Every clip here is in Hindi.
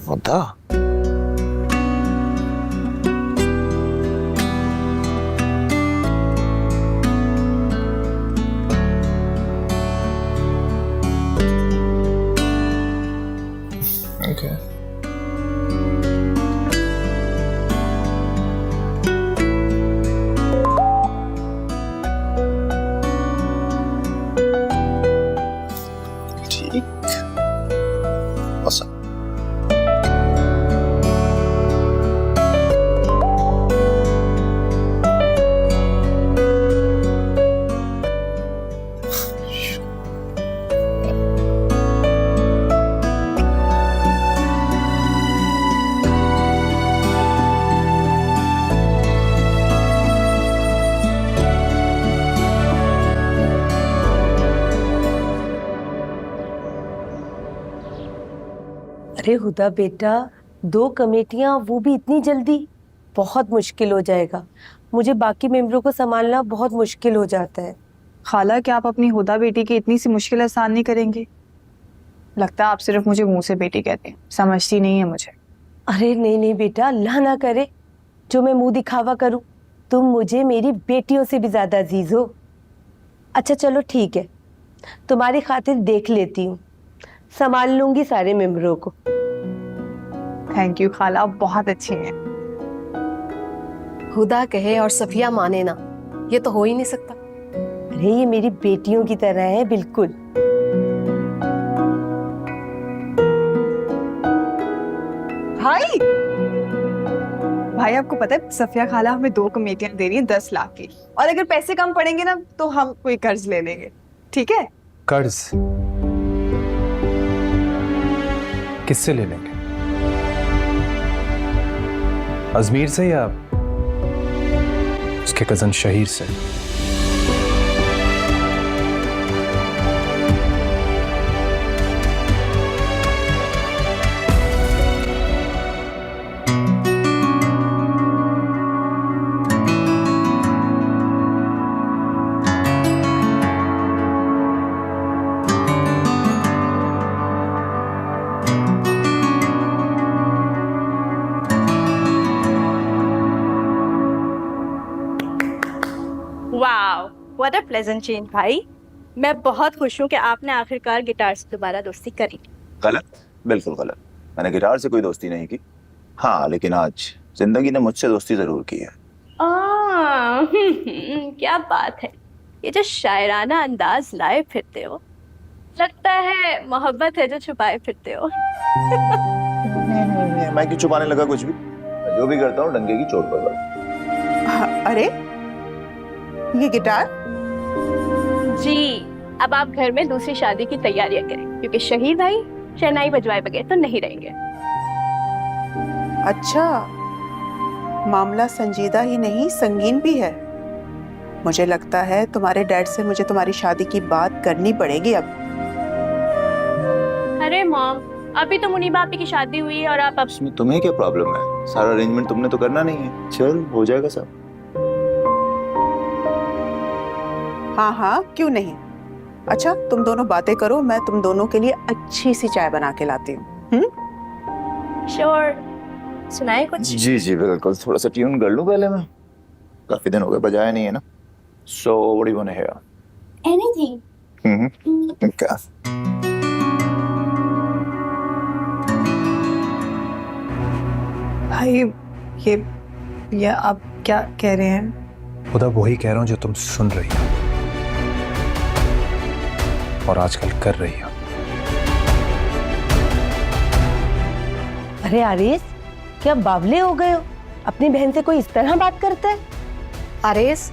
हुदा, okay. ठीक, awesome. अरे हुदा बेटा, 2 कमेटियां, वो भी इतनी जल्दी? बहुत मुश्किल हो जाएगा। मुझे बाकी मेंबरों को संभालना बहुत मुश्किल हो जाता है। खाला, क्या आप अपनी हुदा बेटी की इतनी सी मुश्किल आसान नहीं करेंगे? लगता है आप सिर्फ मुझे मुंह से बेटी कहते हैं, समझती नहीं है मुझे। अरे नहीं नहीं बेटा, अल्लाह ना करे जो मैं मुंह दिखावा करूं। तुम मुझे मेरी बेटियों से भी ज्यादा अजीज हो। अच्छा चलो ठीक है, तुम्हारी खातिर देख लेती हूँ, संभाल लूंगी सारे मेंबरों को। थैंक यू खाला, आप बहुत अच्छी हैं। हुदा कहे और सफिया माने ना, ये तो हो ही नहीं सकता। अरे ये मेरी बेटियों की तरह है बिल्कुल। भाई भाई, आपको पता है सफिया खाला हमें 2 कमेटियां दे रही है 10 लाख की, और अगर पैसे कम पड़ेंगे ना तो हम कोई कर्ज ले लेंगे, ठीक है? कर्ज किससे ले लेंगे? अजमीर से या उसके कजन शहीर से? Wow, what a pleasant change भाई। मैं बहुत खुश हूँ कि आपने आखिरकार गिटार से दोबारा दोस्ती करी। गलत, बिल्कुल गलत। मैंने गिटार से कोई दोस्ती नहीं की। हाँ, लेकिन आज जिंदगी ने मुझसे दोस्ती जरूर की है। क्या बात है, ये जो शायराना अंदाज लाए फिरते हो, लगता है मोहब्बत है जो छुपाए फिरते हो। मैं क्यों छुपाने लगा कुछ भी? मैं जो भी करता हूँ डंके की चोट पर बस। अरे ये गिटार? जी, अब आप घर में दूसरी शादी की तैयारियां करें, क्योंकि शहीद भाई शहनाई बजवाए बगैर तो नहीं रहेंगे। अच्छा, मामला संजीदा ही नहीं संगीन भी है। मुझे लगता है तुम्हारे डैड से मुझे तुम्हारी शादी की बात करनी पड़ेगी अब। अरे मॉम, अभी तो मुनीबा आपी की शादी हुई है और आप अब इसमें तुम्हें क्या प्रॉब्लम है? सारा अरेंजमेंट तुमने तो करना नहीं है। चल, हो जाएगा सब। हाँ हाँ, क्यों नहीं। अच्छा तुम दोनों बातें करो, मैं तुम दोनों के लिए अच्छी सी चाय बना के लाती हूँ। श्योर, सुनाए कुछ। जी जी बिल्कुल, थोड़ा सा ट्यून कर लूं पहले मैं। काफी दिन हो गए बजाया नहीं है ना। So what do you want to hear? Anything. क्या? भाई ये आप क्या कह रहे हैं? खुदा वही कह रहा हूं जो तुम सुन रही हो और आजकल कर रही हो। अरे आरिस, क्या बावले हो गए हो? अपनी बहन से कोई इस तरह बात करता है? आरेस,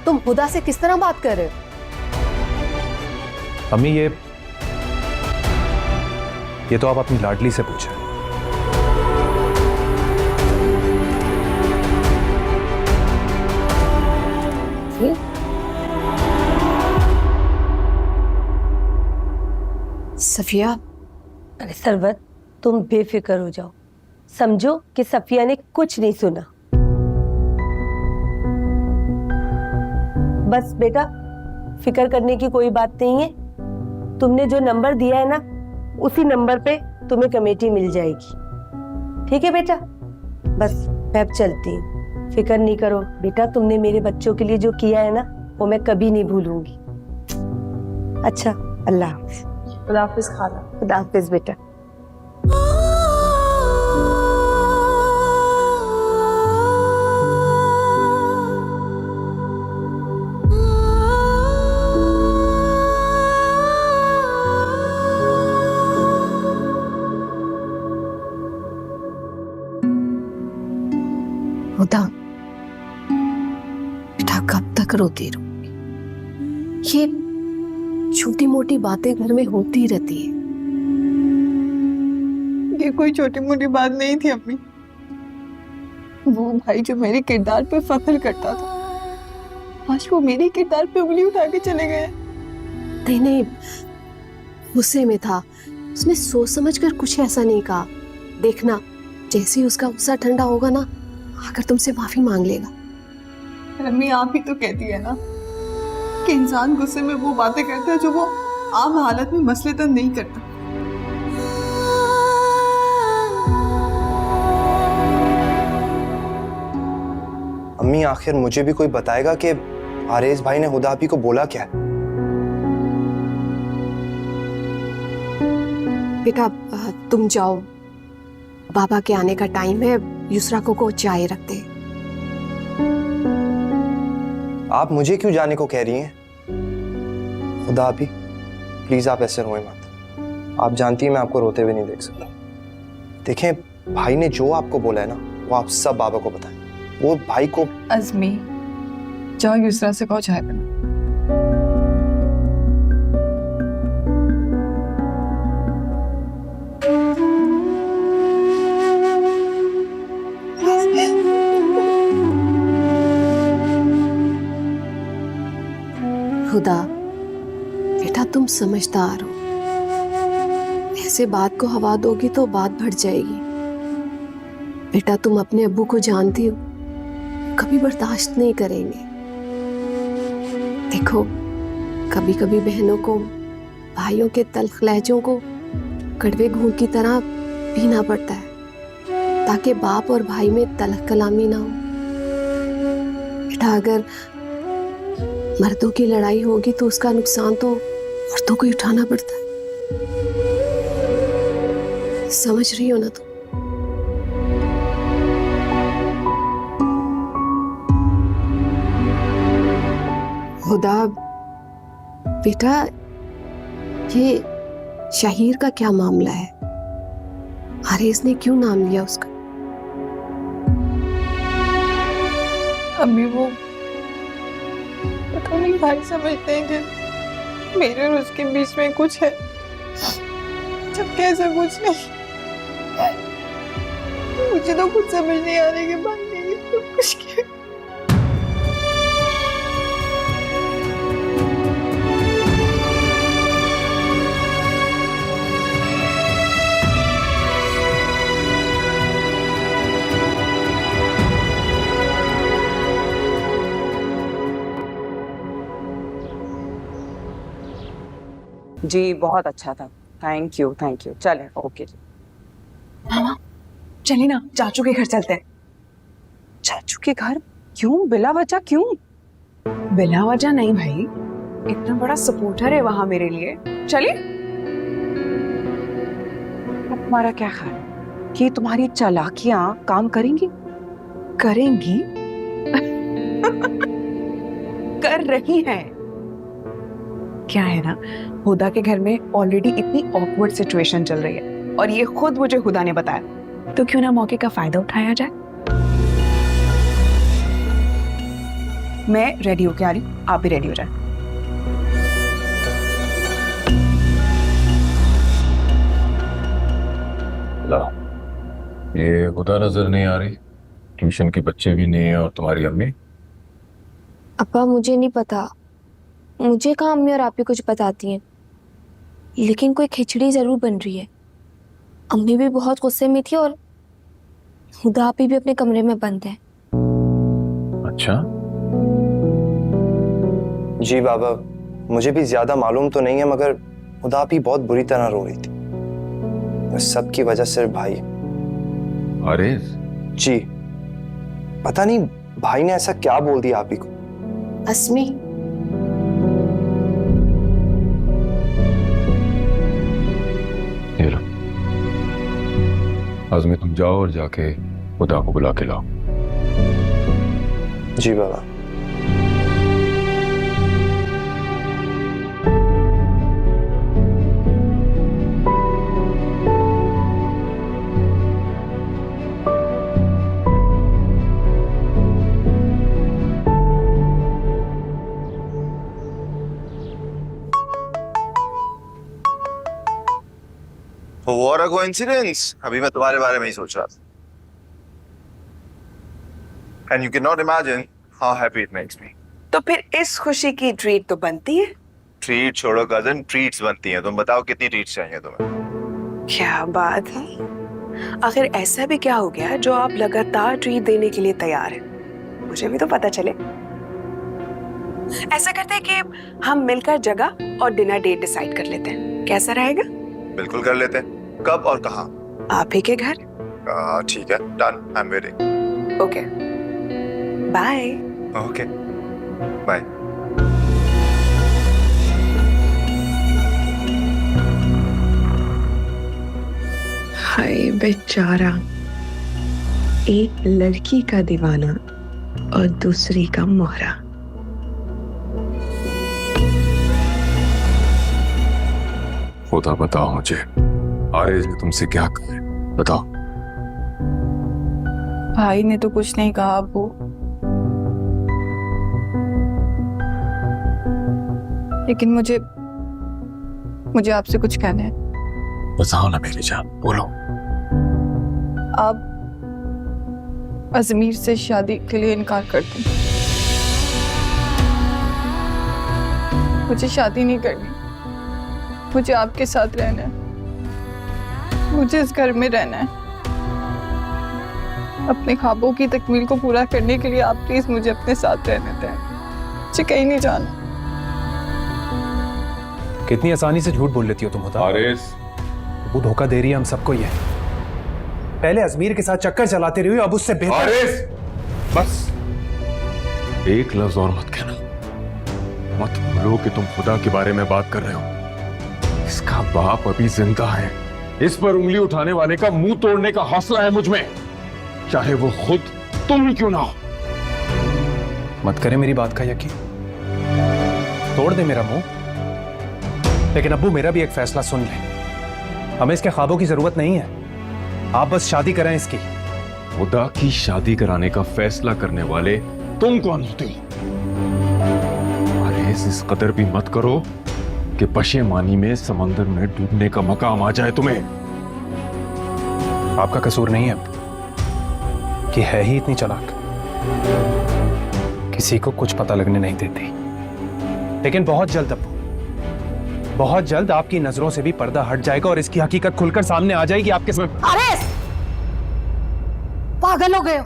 तुम हुदा से किस तरह बात कर रहे हो? अम्मी ये तो आप अपनी लाडली से पूछें। सफिया, अरे सरवत, तुम बेफिक्र हो जाओ। समझो कि सफिया ने कुछ नहीं सुना। बस बेटा, फिक्र करने की कोई बात नहीं है। तुमने जो नंबर दिया है ना, उसी नंबर पे तुम्हें कमेटी मिल जाएगी। ठीक है बेटा, बस मैं अब चलती हूँ। फिक्र नहीं करो बेटा, तुमने मेरे बच्चों के लिए जो किया है ना, वो मैं कभी नहीं भूलूंगी। अच्छा, अल्लाह हाफिज। खुदा हाफिज खाला। खुदा हाफिज बेटा। हुदा, बेटा कब तक रोती रहूंगी? ये छोटी मोटी बातें घर में होती रहती है। ये कोई छोटी मोटी बात नहीं थी अम्मी। वो भाई जो मेरे किरदार पे फख्र करता था, आज वो मेरे किरदार पे उंगली उठा के चले गए। नहीं नहीं, गुस्से में था, उसने सोच समझ कर कुछ ऐसा नहीं कहा। देखना, जैसे ही उसका गुस्सा ठंडा होगा ना, आकर तुमसे माफी मांग लेगा। अम्मी आप ही तो कहती है ना कि इंसान गुस्से में वो बातें करता है जो वो आम हालत में मसलेतन नहीं करता। अम्मी, आखिर मुझे भी कोई बताएगा कि आरेज भाई ने हुदा आपी को बोला क्या है? बेटा तुम जाओ, बाबा के आने का टाइम है, युसरा को चाय रखते हैं। आप मुझे क्यों जाने को कह रही हैं? खुदा आपी, प्लीज आप ऐसे रोए मत। आप जानती हैं मैं आपको रोते हुए नहीं देख सकता। देखें, भाई ने जो आपको बोला है ना, वो आप सब बाबा को बताएं। वो भाई को अज़मी, जाओ युसरा से कहो चाय बना। खुदा, बेटा तुम समझदार हो, ऐसे बात को हवा दोगी तो बात बढ़ जाएगी। बेटा तुम अपने अब्बू को जानती हो, कभी बर्दाश्त नहीं करेंगे। देखो, कभी कभी बहनों को भाइयों के तल्ख लहजों को कड़वे घूंट की तरह पीना पड़ता है, ताकि बाप और भाई में तल्ख कलामी ना हो। बेटा अगर मर्दों की लड़ाई होगी तो उसका नुकसान तो औरतों को ही उठाना पड़ता है। समझ रही हो ना तुम? खुदा, बेटा ये शहीर का क्या मामला है? आरेज ने क्यों नाम लिया उसका? अम्मी वो पता नहीं भाई समझते हैं कि मेरे और उसके बीच में कुछ है, जबकि ऐसा कुछ नहीं। मुझे तो कुछ समझ नहीं आ रही कि भाई ने ये सब कुछ किया। जी बहुत अच्छा था, थैंक यू थैंक यू। चले ओके जी। मामा चलिए ना, चाचू के घर चलते हैं। चाचू के घर? क्यों, बिला वजह क्यों? बिला वजह नहीं भाई, इतना बड़ा सपोर्टर है वहां मेरे लिए। चलिए। अब तुम्हारा क्या ख्याल है कि तुम्हारी चालाकियां काम करेंगी? करेंगी? कर रही हैं। क्या है ना, हुदा के घर में ऑलरेडी इतनी ऑकवर्ड सिचुएशन चल रही है और ये खुद मुझे हुदा ने बताया, तो क्यों ना मौके का फायदा उठाया जाए। मैं रेडी होके आ रही हूँ, आप भी रेडी हो जाए। ये हुदा नजर नहीं आ रही, ट्यूशन के बच्चे भी नहीं है, और तुम्हारी अम्मी? अब्बा मुझे नहीं पता, मुझे कहाँ अम्मी और आप ही कुछ बताती हैं, लेकिन कोई खिचड़ी जरूर बन रही है। अम्मी भी बहुत गुस्से में थी और हुदा आप भी अपने कमरे में बंद है। अच्छा जी बाबा, मुझे भी ज्यादा मालूम तो नहीं है, मगर हुदा आपी बहुत बुरी तरह रो रही थी। इस सब की वजह सिर्फ भाई। अरे जी पता नहीं भाई ने ऐसा क्या बोल दिया आप ही को। अस्मी, ये लो आज़मी, तुम जाओ और जाके खुदा को बुला के लाओ। जी बाबा। What a coincidence! अभी मैं तुम्हारे बारे में ही सोच रहा था। And you cannot imagine how happy it makes me. तो फिर इस खुशी की ट्रीट तो बनती है। ट्रीट छोड़ो कजन, ट्रीट्स बनती हैं। तुम बताओ कितनी ट्रीट्स चाहिए तुम्हें? क्या बात है, आखिर ऐसा भी क्या हो गया जो आप लगातार ट्रीट देने के लिए तैयार हैं? मुझे भी तो पता चले। ऐसा करते हैं कि हम मिलकर जगह और डिनर डेट डिसाइड कर लेते हैं, कैसा रहेगा? बिल्कुल कर लेते हैं। कब और कहाँ? आप ही के घर। ठीक है, done, I am waiting. Okay, bye. Okay, bye. हाय बेचारा, एक लड़की का दीवाना और दूसरी का मोहरा। खुदा बताओ मुझे, आरिज़ ने तुमसे क्या कहा है? बताओ। भाई ने तो कुछ नहीं कहा अब्बू, लेकिन मुझे आपसे कुछ कहना है। बताओ ना मेरी जान, बोलो। आप अजमीर से शादी के लिए इनकार कर दें। मुझे शादी नहीं करनी, मुझे आपके साथ रहना है, मुझे इस घर में रहना है। अपने ख्वाबों की तकमील को पूरा करने के लिए आप प्लीज मुझे अपने साथ रहने दें, मुझे कहीं नहीं जाना। कितनी आसानी से झूठ बोल लेती हो तुम होता। आरिज़, वो धोखा दे रही है हम सबको। ये पहले अजमीर के साथ चक्कर चलाते रही हो, अब उससे बेहतर। आरिज़, बस एक लफ्ज और मत कहना। मत भूलो कि तुम खुदा के बारे में बात कर रहे हो। इसका बाप अभी जिंदा है। इस पर उंगली उठाने वाले का मुंह तोड़ने का हौसला है मुझ में, चाहे वो खुद तुम ही क्यों ना हो। मत करे मेरी बात का यकीन, तोड़ दे मेरा मुंह, लेकिन अब्बू मेरा भी एक फैसला सुन ले। हमें इसके ख्वाबों की जरूरत नहीं है, आप बस शादी कराएं इसकी। खुदा की शादी कराने का फैसला करने वाले तुम कौन होते हो? आरिज़, इस कदर भी मत करो कि पशेमानी में समंदर में डूबने का मकाम आ जाए तुम्हें। आपका कसूर नहीं है कि है ही इतनी चालाक, किसी को कुछ पता लगने नहीं देती। लेकिन बहुत जल्द अब्बू, बहुत जल्द आपकी नजरों से भी पर्दा हट जाएगा और इसकी हकीकत खुलकर सामने आ जाएगी आपके सामने। अरे पागल हो गए हो,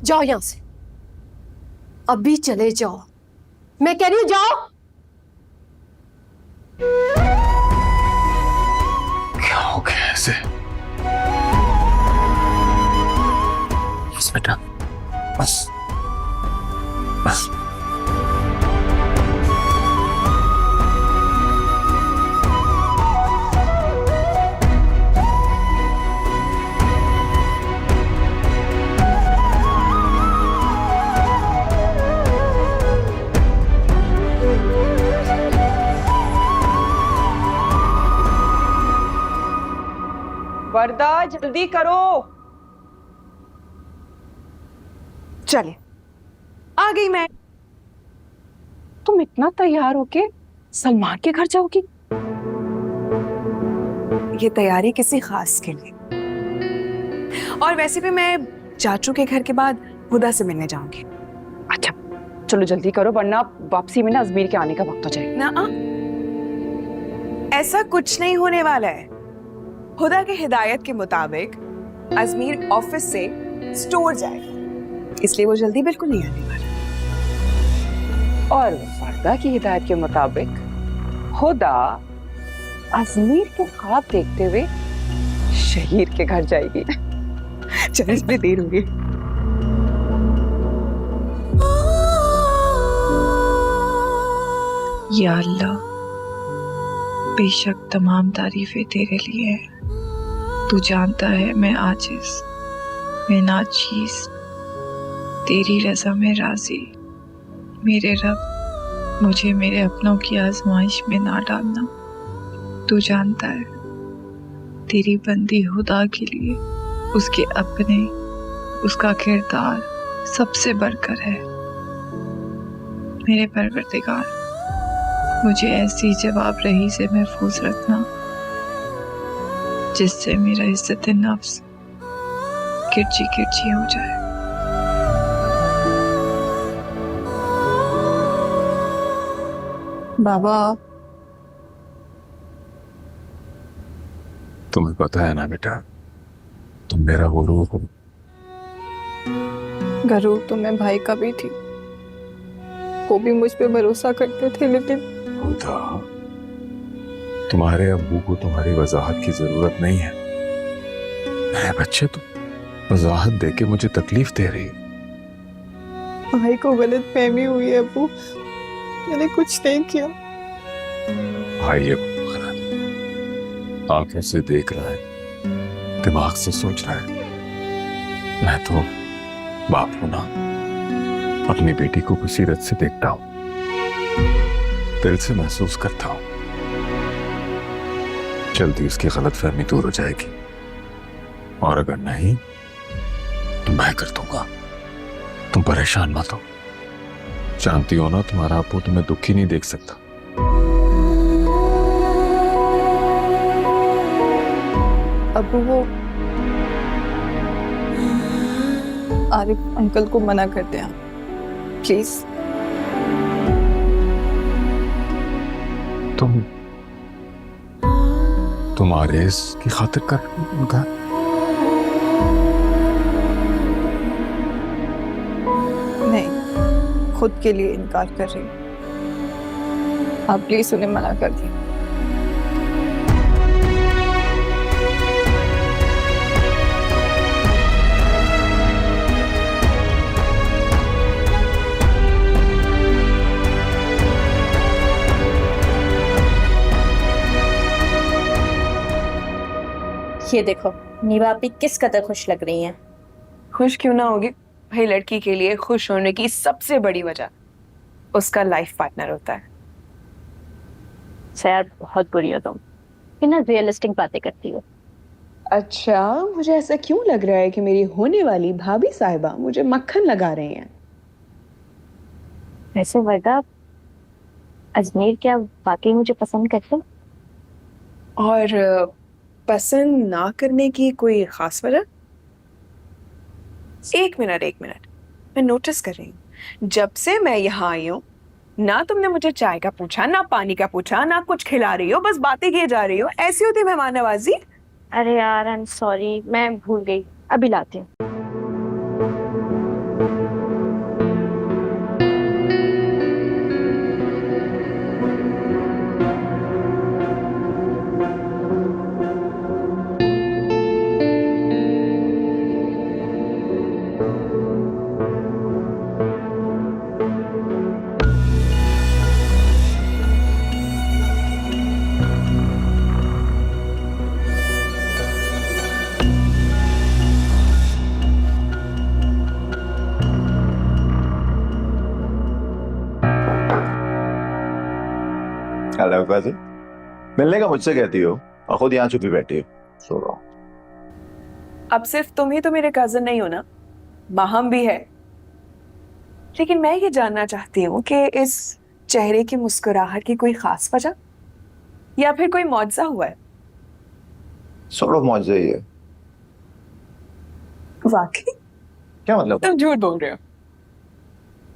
जाओ यहां से, अभी चले जाओ, मैं कह रही हूं जाओ। क्या हो गया ऐसे? बस बेटा, बस बस। वर्दा जल्दी करो। चले, आ गई मैं। तुम इतना तैयार होके सलमान के घर जाओगी? ये तैयारी किसी खास के लिए, और वैसे भी मैं चाचू के घर के बाद हुदा से मिलने जाऊंगी। अच्छा चलो जल्दी करो, वरना वापसी में ना अजमीर के आने का वक्त हो जाएगा। ना, ऐसा कुछ नहीं होने वाला है। हुदा के हिदायत के मुताबिक अजमीर ऑफिस से स्टोर जाएगा, इसलिए वो जल्दी बिल्कुल नहीं आने वाला। और वर्दा की हिदायत के मुताबिक हुदा अजमीर के ख्वाब देखते हुए शहीद के घर जाएगी। चल इसमें देर होगी। या अल्लाह, बेशक तमाम तारीफें तेरे लिए है। तू जानता है मैं आजिज, मैं नाचीज, तेरी रज़ा में राजी। मेरे रब, मुझे मेरे अपनों की आजमाइश में ना डालना। तू जानता है तेरी बंदी हुदा के लिए उसके अपने, उसका किरदार सबसे बढ़कर है। मेरे परवरदिगार, मुझे ऐसी जवाब रही से महफूज रखना जिससे मेरा इज्जत नफ्स किरची किरची हो जाए। बाबा, तुम्हें पता है ना बेटा, तुम मेरा गुरूर हो। गरूर तो मैं भाई का भी थी, वो भी मुझ पे भरोसा करते थे, लेकिन खुदा, तुम्हारे अब्बू को तुम्हारी वजाहत की जरूरत नहीं है। मेरे बच्चे, तुम वजाहत देके मुझे तकलीफ दे रही हो। भाई को गलत फहमी हुई है अब्बू, मैंने कुछ नहीं किया। भाई ये गलत आंखों से देख रहा है, दिमाग से सोच रहा है। मैं तो बाप हूं ना, अपनी बेटी को बसीरत से देखता हूं, दिल से महसूस करता हूं। जल्दी उसकी गलत फहमी दूर हो जाएगी, और अगर नहीं तो मैं कर दूंगा। तुम परेशान मत हो, जानती हो ना तुम्हारा अब्बू तुम्हें दुखी नहीं देख सकता। अब्बू, वो आरिफ अंकल को मना करते हैं प्लीज। तुम आरेस की खातिर कर उनका। नहीं, खुद के लिए इनकार कर रही हूँ। आप प्लीज उन्हें मना कर दिए। ये देखो, नीवा आपी किस कदर खुश लग रही हैं। खुश क्यों ना होगी भाई, लड़की के लिए खुश होने की सबसे बड़ी वजह उसका लाइफ पार्टनर होता है। यार बहुत बुरी हो तुम, बिना रियलिस्टिक बातें करती हो। अच्छा, मुझे ऐसा क्यों लग रहा है कि मेरी होने वाली भाभी साहिबा मुझे मक्खन लगा रही हैं? वैसे वर्दा, अजमेर क्या वाकई मुझे पसंद करते हो? और पसंद ना करने की कोई खास वजह? एक मिनट, मैं नोटिस कर रही हूँ, जब से मैं यहाँ आई हूँ ना तुमने मुझे चाय का पूछा, ना पानी का पूछा, ना कुछ खिला रही हो, बस बातें किए जा रही हो। ऐसी होती मेहमान नवाजी? अरे यार, आई एम सॉरी, मैं भूल गई, अभी लाती हूँ। हेलो कैसे? मिलने का मुझसे कहती हो और खुद यहाँ छुपी बैठी हो। सो रहा हूँ। अब सिर्फ तुम ही तो मेरे कजन नहीं हो ना, माहम भी है। लेकिन मैं ये जानना चाहती हूँ कि इस चेहरे की मुस्कुराहट की कोई खास वजह या फिर कोई मौजज़ा हुआ है? सॉर्ट ऑफ मौजज़ा ही है। वाकई? क्या मतलब? तुम झूठ बोल रहे हो।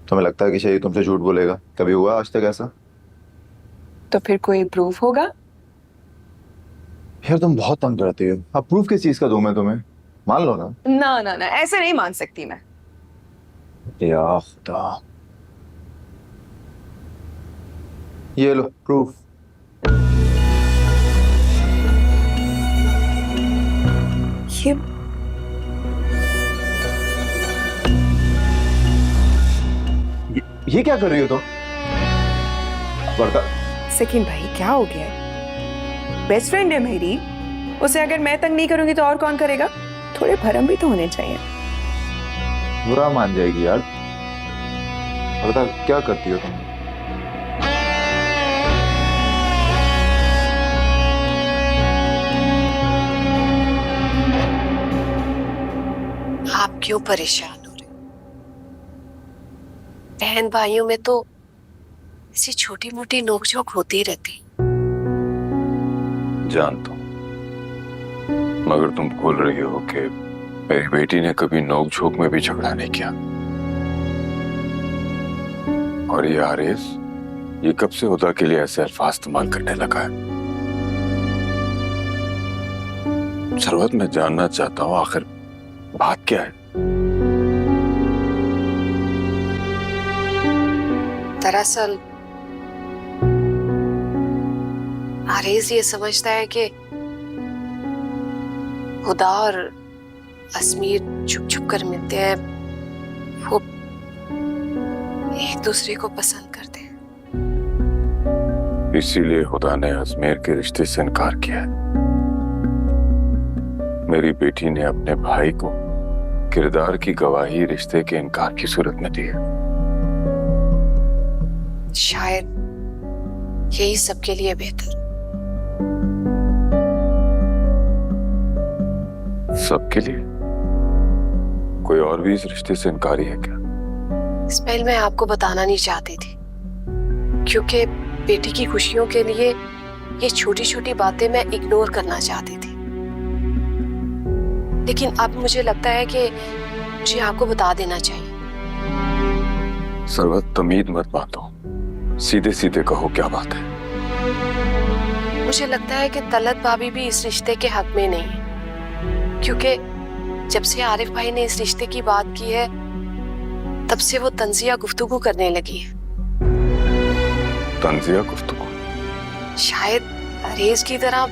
तुम्हें लगता है कि शहीद तुमसे झूठ बोलेगा? कभी हुआ आज तक ऐसा? तो फिर कोई प्रूफ होगा? यार तुम बहुत तंग करती हो। अब प्रूफ किस चीज का दूं मैं तुम्हें? मान लो ना। ना ना ना, ऐसे नहीं मान सकती मैं। या खुदा, ये लो प्रूफ। ये क्या कर रही हो तुम? सकीन भाई क्या हो गया है? बेस्ट फ्रेंड है मेरी, उसे अगर मैं तंग नहीं करूंगी तो और कौन करेगा? थोड़े भरम भी तो होने चाहिए। बुरा मान जाएगी यार। बता क्या करती हो तुम? आप क्यों परेशान हो रहे? बहन भाइयों में तो ऐसी छोटी मोटी नोकझोंक होती रहती। जानता हूं, मगर तुम भूल रही हो कि मेरी बेटी ने कभी नोक झोंक में भी झगड़ा नहीं किया। और ये आरिस, ये कब से हुदा के लिए ऐसे अल्फाज इस्तेमाल करने लगा है? सरवत, मैं जानना चाहता हूं आखिर बात क्या है? दरअसल आरेज ये समझता है कि हुदा और अजमीर छुप छुप कर मिलते हैं, वो एक दूसरे को पसंद करते हैं। इसीलिए हुदा ने अजमेर के रिश्ते से इनकार किया है। मेरी बेटी ने अपने भाई को किरदार की गवाही रिश्ते के इनकार की सूरत में दी है। शायद यही सबके लिए बेहतर। सबके लिए? कोई और भी इस रिश्ते से इनकारी है क्या? इस्माइल, मैं आपको बताना नहीं चाहती थी, क्योंकि बेटी की खुशियों के लिए ये छोटी छोटी बातें मैं इग्नोर करना चाहती थी। लेकिन अब मुझे लगता है कि मुझे आपको बता देना चाहिए। सरवत, तमीद मत बांधो, सीधे सीधे कहो क्या बात है। मुझे लगता है कि तलत भाभी भी इस रिश्ते के हक में नहीं है, क्योंकि जब से आरिफ भाई ने इस रिश्ते की बात की है तब से वो तंजिया गुफ्तगू करने लगी है। तंजिया गुफ्तगू? शायद अरेज की तरह,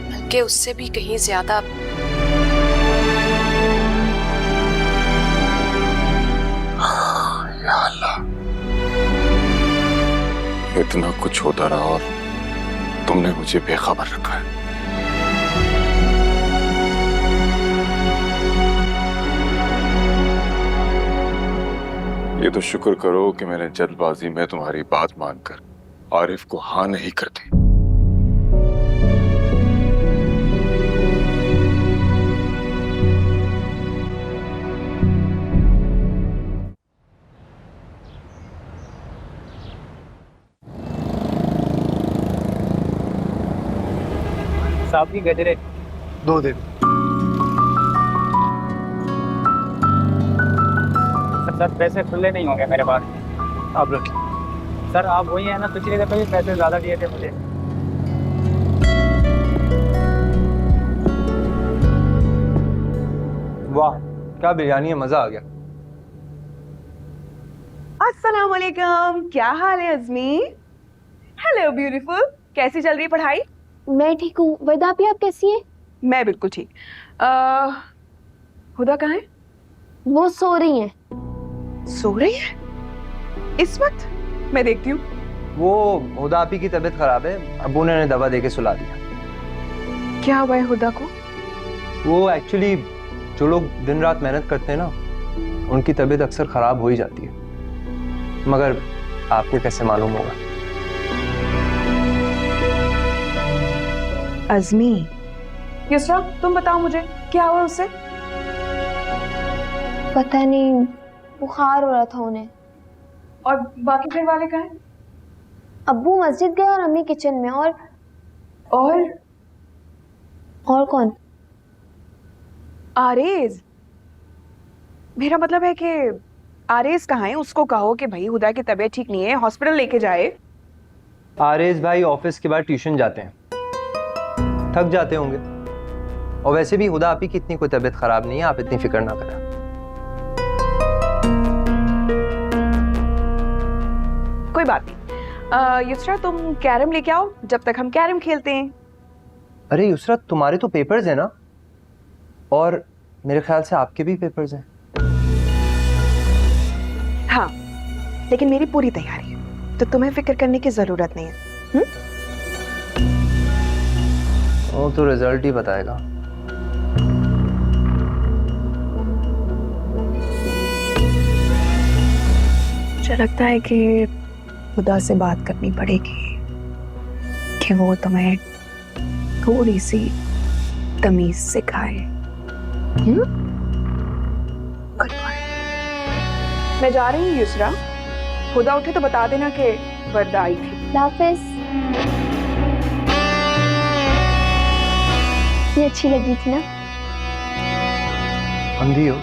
बल्कि उससे भी कहीं ज्यादा। या अल्लाह, इतना कुछ होता रहा और तुमने मुझे बेखबर रखा है। ये तो शुक्र करो कि मैंने जल्दबाजी में तुम्हारी बात मानकर आरिफ को हाँ नहीं कर दी। साहब की गजरे 2 दिन। सर पैसे खुले नहीं होंगे मेरे पास, आप रखिए। सर आप वही है ना, पिछली दफे भी पैसे ज्यादा दिए थे मुझे। वाह क्या बिरयानी है, मजा आ गया। अस्सलाम वालेकुम, क्या हाल है अजमीर? हेलो ब्यूटीफुल, कैसी चल रही है पढ़ाई? मैं ठीक हूँ। वरदा भी आप कैसी हैं? मैं बिल्कुल ठीक। हुदा कहाँ है? वो सो रही हैं। सो रही है इस वक्त? मैं देखती हूँ। वो हुदा आपी की तबीयत खराब है, अब्बू ने दवा देके सुला दिया। क्या हुआ है हुदा को? वो एक्चुअली जो लोग दिन रात मेहनत करते हैं ना, उनकी तबीयत अक्सर खराब हो ही जाती है, मगर आपको कैसे मालूम होगा? अजमी, युसरा तुम बताओ मुझे क्या हुआ उससे? पता नहीं, बुखार हो रहा था उन्हें। और बाकी घर वाले कहाँ हैं? अब्बू मस्जिद गए और अम्मी किचन में। और कौन? आरेज। मेरा मतलब है कि आरेज कहाँ है? उसको कहो कि भाई हुदा की तबीयत ठीक नहीं है, हॉस्पिटल लेके जाए। आरेज भाई ऑफिस के बाद ट्यूशन जाते हैं, थक जाते होंगे। और वैसे भी हुदा आपी की इतनी कोई तबीयत खराब नहीं है, आप इतनी फिक्र ना करें। कोई बात नहीं। युसरा तुम कैरम लेके आओ, जब तक हम कैरम खेलते हैं। अरे युसरत, तुम्हारे तो पेपर्स है ना, और मेरे ख्याल से आपके भी पेपर्स हैं। हाँ, लेकिन मेरी पूरी तैयारी है, तो तुम्हें फिक्र करने की जरूरत नहीं है। वो तो रिजल्ट ही बताएगा। मुझे लगता है कि खुदा से बात करनी पड़ेगी कि वो तुम्हें थोड़ी सी तमीज सिखाए। मैं जा रही हूँ युसरा, खुदा उठे तो बता देना कि वर्दा आई थी। हाफिज। ये अच्छी लगी थी ना? अंधी हो?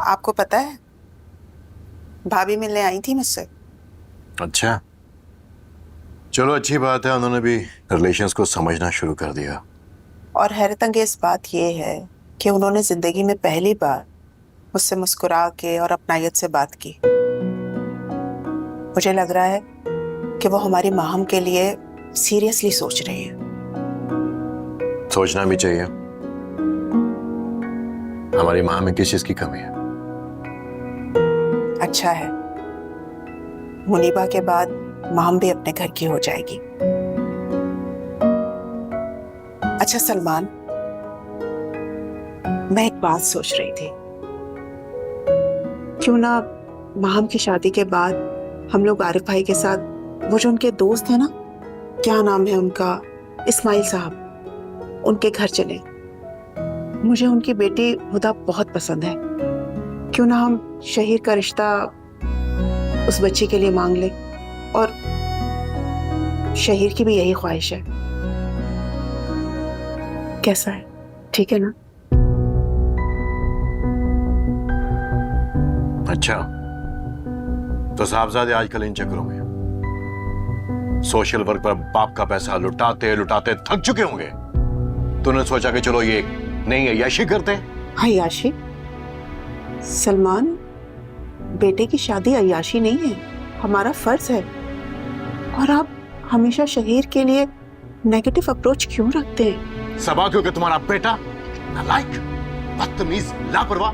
आपको पता है भाभी मिलने आई थी मुझसे। अच्छा, चलो अच्छी बात है, उन्होंने भी रिलेशंस को समझना शुरू कर दिया। और हैरत अंगेज बात यह है कि उन्होंने जिंदगी में पहली बार मुझसे मुस्कुरा के और अपनायत से बात की। मुझे लग रहा है कि वो हमारी माहम के लिए सीरियसली सोच रही है। सोचना भी चाहिए। हमारी माँ में किस चीज की कमी है? अच्छा है, मुनीबा के बाद माहम भी अपने घर की हो जाएगी। अच्छा सलमान, मैं एक बात सोच रही थी, क्यों ना माहम की शादी के बाद हम लोग आरिफ भाई के साथ वो जो उनके दोस्त है ना, क्या नाम है उनका, इस्माइल साहब, उनके घर चले। मुझे उनकी बेटी हुदा बहुत पसंद है, क्यों ना हम शहीर का रिश्ता उस बच्ची के लिए मांग ले, और शहीर की भी यही ख्वाहिश है। कैसा है, ठीक है ना? अच्छा, तो साहबजादे आजकल इन चक्करों में सोशल वर्क पर बाप का पैसा लुटाते लुटाते थक चुके होंगे, तो उन्होंने सोचा कि चलो ये नई अय्याशी करते हैं। अय्याशी? सलमान, बेटे की शादी अय्याशी नहीं है, हमारा फर्ज है। और आप हमेशा शहीर के लिए नेगेटिव अप्रोच क्यों रखते हैं? सबा क्योंकि तुम्हारा बेटा नालायक, बदतमीज, लापरवाह,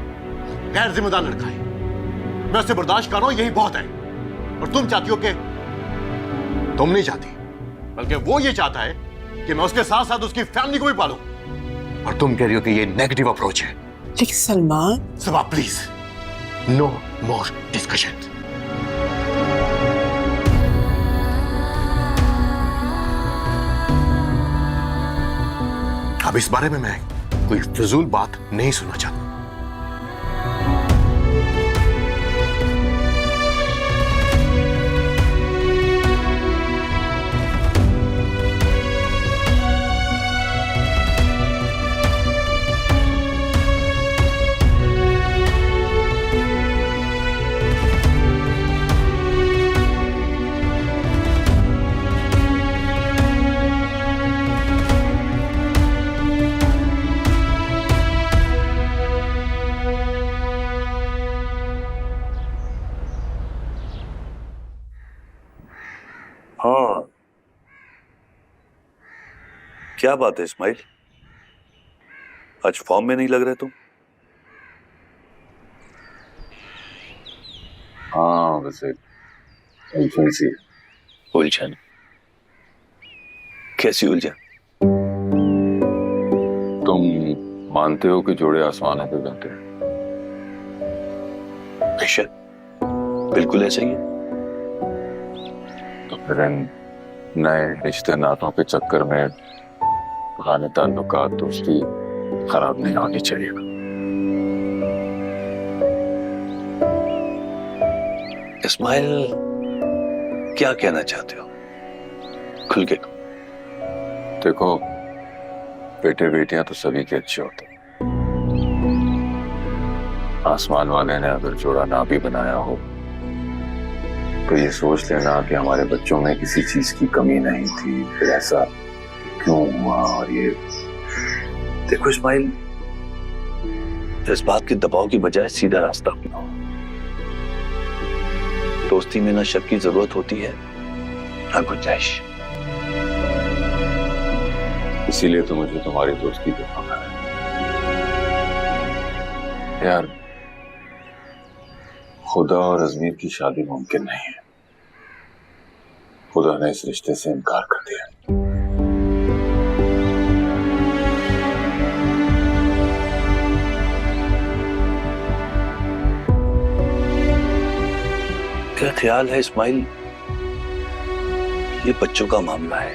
गैर जिम्मेदार लड़का है। मैं उसे बर्दाश्त कर रहा हूं, यही बहुत है। और तुम चाहती हो कि, तुम नहीं चाहती, बल्कि वो ये चाहता है कि मैं उसके साथ साथ उसकी फैमिली को भी पालूं, और तुम कह रही हो कि ये नेगेटिव अप्रोच है। लेकिन सलमान, सबा प्लीज, नो मोर डिस्कशन। अब इस बारे में मैं कोई फिजूल बात नहीं सुनना चाहता। हाँ, क्या बात है इस्माइल, आज फॉर्म में नहीं लग रहे तुम? हाँ वैसे उलझन सी है। उलझन? कैसी उलझन? तुम मानते हो कि जोड़े आसमानों पे बनते हैं? बेशक, बिल्कुल ऐसा ही है। तो फिर इन नए रिश्ते नातों के चक्कर में पुराने ताल्लुकात, दोस्ती खराब नहीं होनी चाहिए। इस्माइल, क्या कहना चाहते हो? खुल के कहो। देखो, बेटे बेटियां तो सभी के अच्छे होते हैं। आसमान वाले ने अगर जोड़ा ना भी बनाया हो तो ये सोच लेना कि हमारे बच्चों में किसी चीज की कमी नहीं थी, फिर ऐसा क्यों हुआ। और ये देखो इस्माइल, इस बात के दबाव की बजाय सीधा रास्ता अपनाओ। दोस्ती में ना शक की जरूरत होती है ना गुंजाइश। इसीलिए तो मुझे तुम्हारी दोस्ती पे पका है यार। खुदा और अजमीर की शादी मुमकिन नहीं है। खुदा ने इस रिश्ते से इनकार कर दिया। क्या ख्याल है इस्माइल, ये बच्चों का मामला है,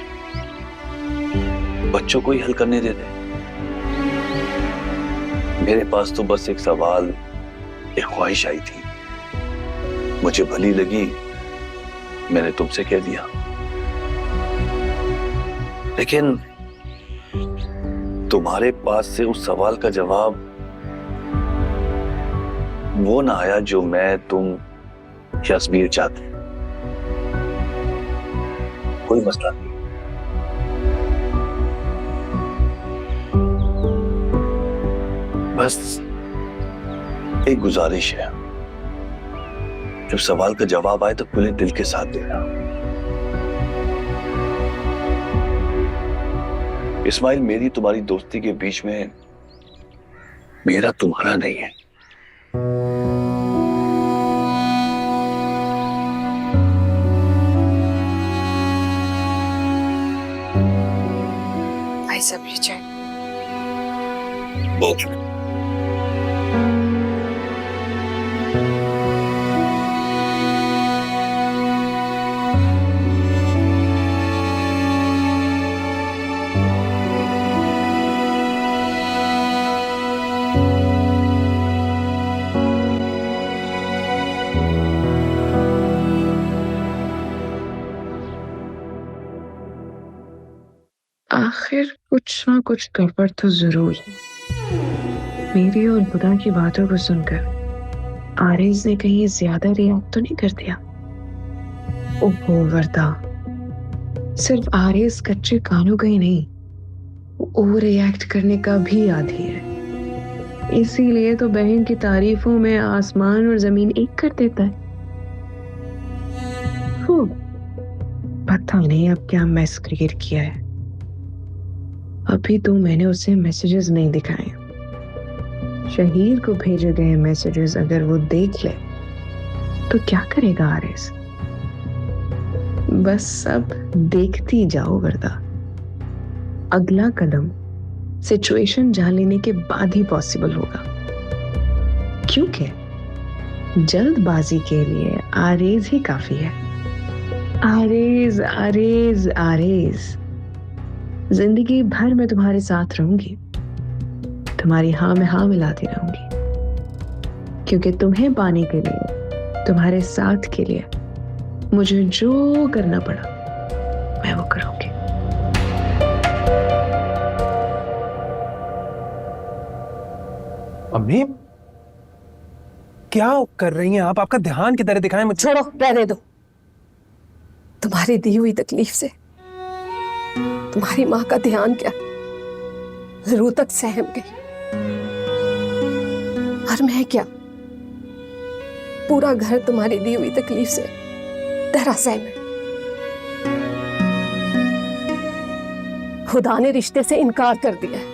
बच्चों को ही हल करने देते। मेरे पास तो बस एक सवाल, एक ख्वाहिश आई थी, मुझे भली लगी, मैंने तुमसे कह दिया। लेकिन तुम्हारे पास से उस सवाल का जवाब वो ना आया जो मैं, तुम या अजमीर चाहते। कोई मसला नहीं, बस एक गुजारिश है, जब सवाल का जवाब आए तो खुले दिल के साथ देना। इस्माइल, मेरी तुम्हारी दोस्ती के बीच में मेरा तुम्हारा नहीं है। भाई सब ये चाय बहुत आखिर कुछ ना कुछ गड़बड़ तो जरूर है। मेरी और खुदा की बातों को सुनकर आरिज ने कहीं ज्यादा रिएक्ट तो नहीं कर दिया? ओहो वर्दा, सिर्फ आरिज कच्चे कानों का ही नहीं, ओवर रिएक्ट करने का भी आदी है। इसीलिए तो बहन की तारीफों में आसमान और जमीन एक कर देता है। पता नहीं अब क्या मैस क्रिएट किया है। अभी तो मैंने उसे मैसेजेस नहीं दिखाए। शहीर को भेजे गए मैसेजेस अगर वो देख ले तो क्या करेगा आरिस? बस सब देखती जाओ वर्दा। अगला कदम सिचुएशन जान लेने के बाद ही पॉसिबल होगा, क्योंकि जल्दबाजी के लिए आरेज ही काफी है। आरेज आरेज आरेज, जिंदगी भर मैं तुम्हारे साथ रहूंगी, तुम्हारी हाँ में हाँ मिलाती रहूंगी, क्योंकि तुम्हें पाने के लिए, तुम्हारे साथ के लिए मुझे जो करना पड़ा मैं वो करूंगी। अम्मी क्या कर रही हैं आप? आपका ध्यान किधर है? दिखाएं मुझे। छोड़ो, रहने दो। तुम्हारी दी हुई तकलीफ से तुम्हारी माँ का ध्यान क्या, रू तक सहम गई। और मैं क्या, पूरा घर तुम्हारी दी हुई तकलीफ से डरा सहम है। खुदा ने रिश्ते से इनकार कर दिया है।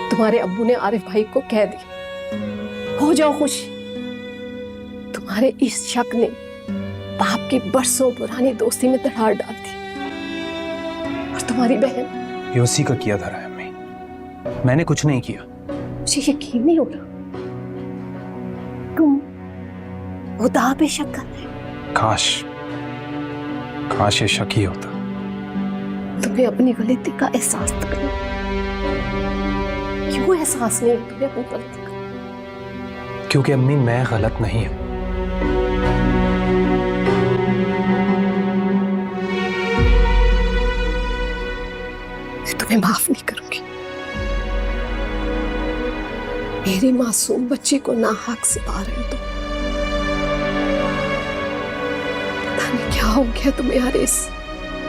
तुम्हारे अब्बू ने आरिफ भाई को कह दिया, हो जाओ खुश। तुम्हारे इस शक ने बाप की बरसों पुरानी दोस्ती में दरार डाल दी। और तुम्हारी बहन, ये उसी का किया धरा है अम्मी, मैंने कुछ नहीं किया। मुझे यकीन नहीं हो रहा, तुम खुदा पे शक कर रहे हो। काश ये शक ही होता। तुम्हें अपनी गलती का एहसास तक नहीं। क्यों एहसास नहीं है तुम्हें अपनी गलती का? क्योंकि अम्मी मैं गलत नहीं हूं। मैं माफ नहीं करूंगी। मेरी मासूम बच्चे को नाहक सिता रहे हो तुम। पता नहीं क्या हो गया तुम्हें आरिस।